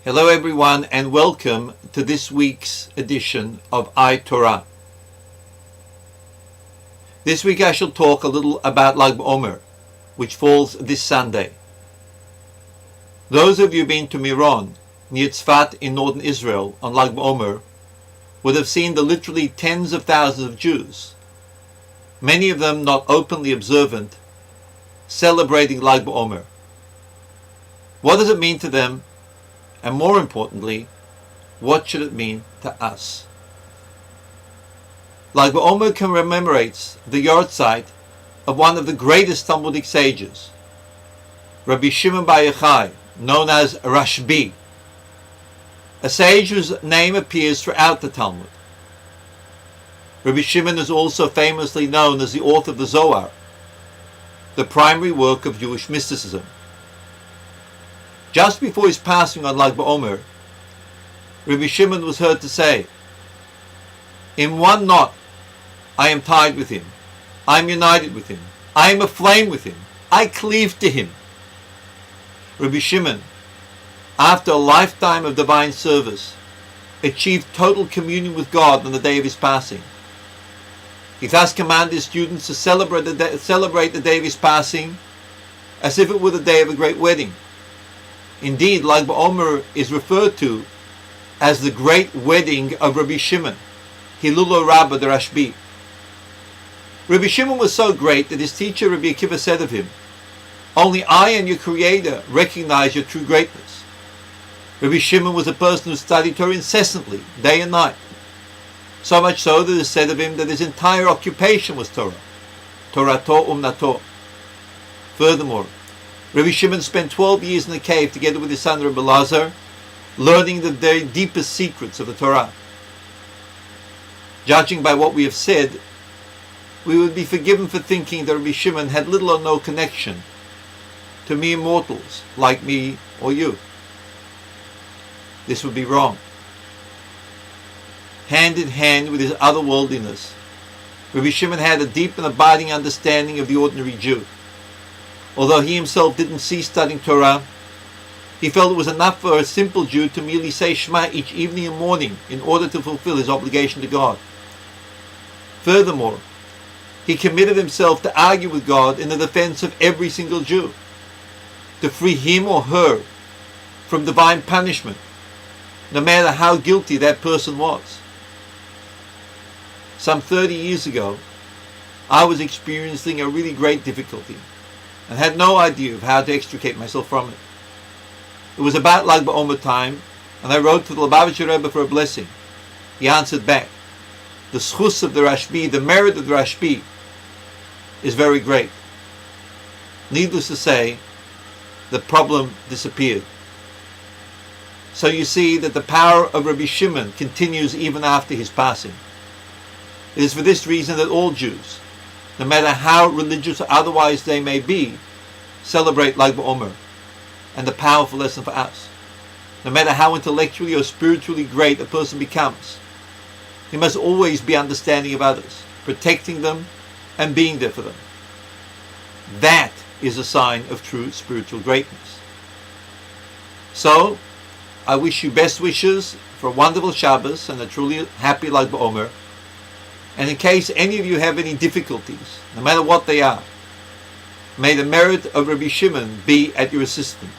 Hello everyone and welcome to this week's edition of iTorah. This week I shall talk a little about Lag BaOmer, which falls this Sunday. Those of you who've been to Miron, near Tzfat in northern Israel on Lag BaOmer would have seen the literally tens of thousands of Jews, many of them not openly observant, celebrating Lag BaOmer. What does it mean to them? And more importantly, what should it mean to us? Lag BaOmer commemorates the yahrzeit of one of the greatest Talmudic sages, Rabbi Shimon Bar Yochai, known as Rashbi, a sage whose name appears throughout the Talmud. Rabbi Shimon is also famously known as the author of the Zohar, the primary work of Jewish mysticism. Just before his passing on Lag BaOmer, Rabbi Shimon was heard to say, "In one knot I am tied with him, I am united with him, I am aflame with him, I cleave to him." Rabbi Shimon, after a lifetime of divine service, achieved total communion with God on the day of his passing. He thus commanded his students to celebrate the day of his passing as if it were the day of a great wedding. Indeed, Lag BaOmer is referred to as the great wedding of Rabbi Shimon, Hilulo Rabbah the Rashbi. Rabbi Shimon was so great that his teacher Rabbi Akiva said of him, "Only I and your Creator recognize your true greatness." Rabbi Shimon was a person who studied Torah incessantly, day and night. So much so that it is said of him that his entire occupation was Torah. Torato umnato. Furthermore, Rabbi Shimon spent 12 years in the cave together with his son Rabbi Lazar, learning the very deepest secrets of the Torah. Judging by what we have said, we would be forgiven for thinking that Rabbi Shimon had little or no connection to mere mortals like me or you. This would be wrong. Hand in hand with his otherworldliness, Rabbi Shimon had a deep and abiding understanding of the ordinary Jew. Although he himself didn't cease studying Torah, he felt it was enough for a simple Jew to merely say Shema each evening and morning in order to fulfill his obligation to God. Furthermore, he committed himself to argue with God in the defense of every single Jew, to free him or her from divine punishment, no matter how guilty that person was. Some 30 years ago, I was experiencing a really great difficulty and had no idea of how to extricate myself from it. It was about Lag BaOmer time, and I wrote to the Lubavitcher Rebbe for a blessing. He answered back, "The schus of the Rashbi, the merit of the Rashbi, is very great." Needless to say, the problem disappeared. So you see that the power of Rabbi Shimon continues even after his passing. It is for this reason that all Jews, no matter how religious or otherwise they may be, celebrate Lag BaOmer, and the powerful lesson for us. No matter how intellectually or spiritually great a person becomes, he must always be understanding of others, protecting them, and being there for them. That is a sign of true spiritual greatness. So, I wish you best wishes for a wonderful Shabbos and a truly happy Lag BaOmer. And in case any of you have any difficulties, no matter what they are, may the merit of Rabbi Shimon be at your assistance.